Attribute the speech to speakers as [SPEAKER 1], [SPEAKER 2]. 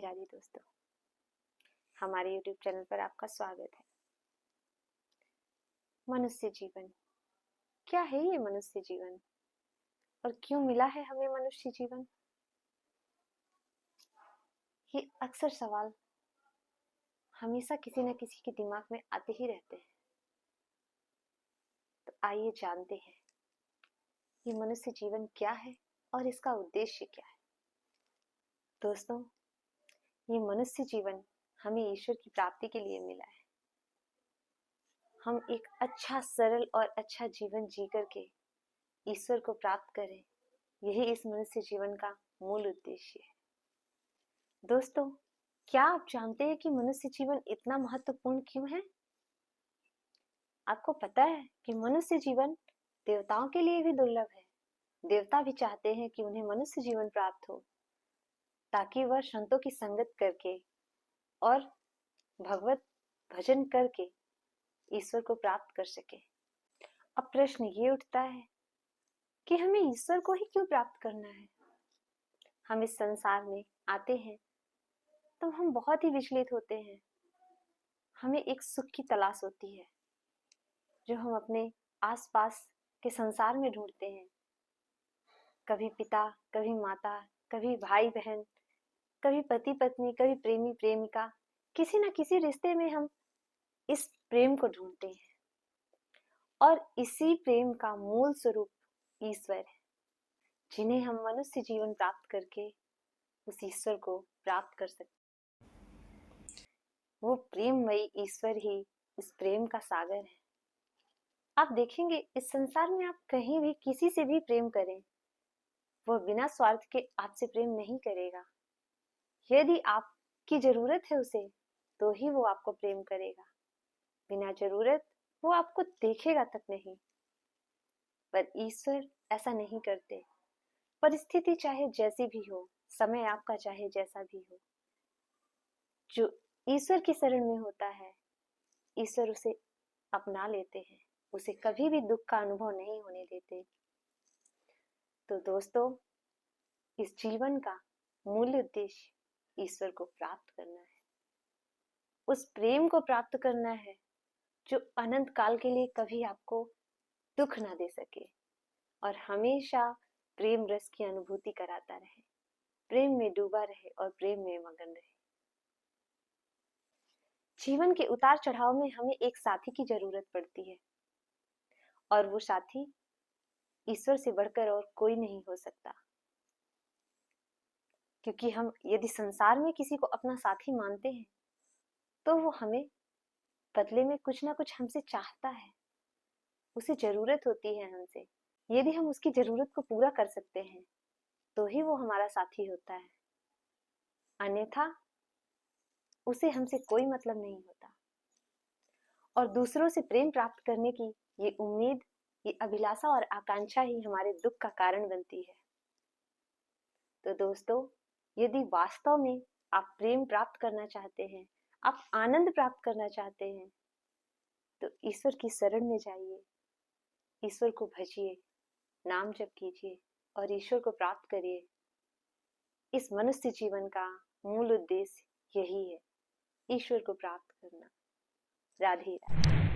[SPEAKER 1] प्यारी दोस्तों, हमारे YouTube चैनल पर आपका स्वागत है। मनुष्य जीवन, क्या है ये मनुष्य जीवन और क्यों मिला है हमें मनुष्य जीवन? ये अक्सर सवाल हमेशा किसी न किसी के दिमाग में आते ही रहते हैं। तो आइए जानते हैं ये मनुष्य जीवन क्या है और इसका उद्देश्य क्या है। दोस्तों, ये मनुष्य जीवन हमें ईश्वर की प्राप्ति के लिए मिला है। हम एक अच्छा, सरल और अच्छा जीवन जी करके ईश्वर को प्राप्त करें, यही इस मनुष्य जीवन का मूल उद्देश्य है। दोस्तों, क्या आप जानते हैं कि मनुष्य जीवन इतना महत्वपूर्ण क्यों है? आपको पता है कि मनुष्य जीवन देवताओं के लिए भी दुर्लभ है। देवता भी चाहते हैं कि उन्हें मनुष्य जीवन प्राप्त हो, ताकि वह संतों की संगत करके और भगवत भजन करके ईश्वर को प्राप्त कर सके। अब प्रश्न ये उठता है कि हमें ईश्वर को ही क्यों प्राप्त करना है? हम इस संसार में आते हैं तो हम बहुत ही विचलित होते हैं। हमें एक सुख की तलाश होती है जो हम अपने आसपास के संसार में ढूंढते हैं। कभी पिता, कभी माता, कभी भाई बहन, कभी पति पत्नी, कभी प्रेमी प्रेमिका, किसी न किसी रिश्ते में हम इस प्रेम को ढूंढते हैं और इसी प्रेम का मूल स्वरूप ईश्वर है, जिन्हें हम मनुष्य जीवन प्राप्त करके उस ईश्वर को प्राप्त कर सकते। वो प्रेममयी ईश्वर ही इस प्रेम का सागर है। आप देखेंगे इस संसार में आप कहीं भी किसी से भी प्रेम करें, वो बिना स्वार्थ के आपसे प्रेम नहीं करेगा। यदि आपकी जरूरत है उसे, तो ही वो आपको प्रेम करेगा। बिना जरूरत वो आपको देखेगा तक नहीं। पर ईश्वर ऐसा नहीं करते। परिस्थिति चाहे जैसी भी हो, समय आपका चाहे जैसा भी हो, जो ईश्वर की शरण में होता है, ईश्वर उसे अपना लेते हैं, उसे कभी भी दुख का अनुभव नहीं होने देते। तो दोस्तों, इस जीवन का मूल उद्देश्य ईश्वर को प्राप्त करना है, उस प्रेम को प्राप्त करना है जो अनंत काल के लिए कभी आपको दुख ना दे सके और हमेशा प्रेम रस की अनुभूति कराता रहे, प्रेम में डूबा रहे और प्रेम में मगन रहे। जीवन के उतार चढ़ाव में हमें एक साथी की जरूरत पड़ती है और वो साथी ईश्वर से बढ़कर और कोई नहीं हो सकता। क्योंकि हम यदि संसार में किसी को अपना साथी मानते हैं तो वो हमें बदले में कुछ ना कुछ हमसे चाहता है, उसे जरूरत होती है हमसे। यदि हम उसकी जरूरत को पूरा कर सकते हैं तो ही वो हमारा साथी होता है, अन्यथा उसे हमसे कोई मतलब नहीं होता। और दूसरों से प्रेम प्राप्त करने की ये उम्मीद, ये अभिलाषा और आकांक्षा ही हमारे दुख का कारण बनती है। तो दोस्तों, यदि वास्तव में आप प्रेम प्राप्त करना चाहते हैं, आप आनंद प्राप्त करना चाहते हैं, तो ईश्वर की शरण में जाइए, ईश्वर को भजिए, नाम जप कीजिए और ईश्वर को प्राप्त करिए। इस मनुष्य जीवन का मूल उद्देश्य यही है, ईश्वर को प्राप्त करना। राधे राधे।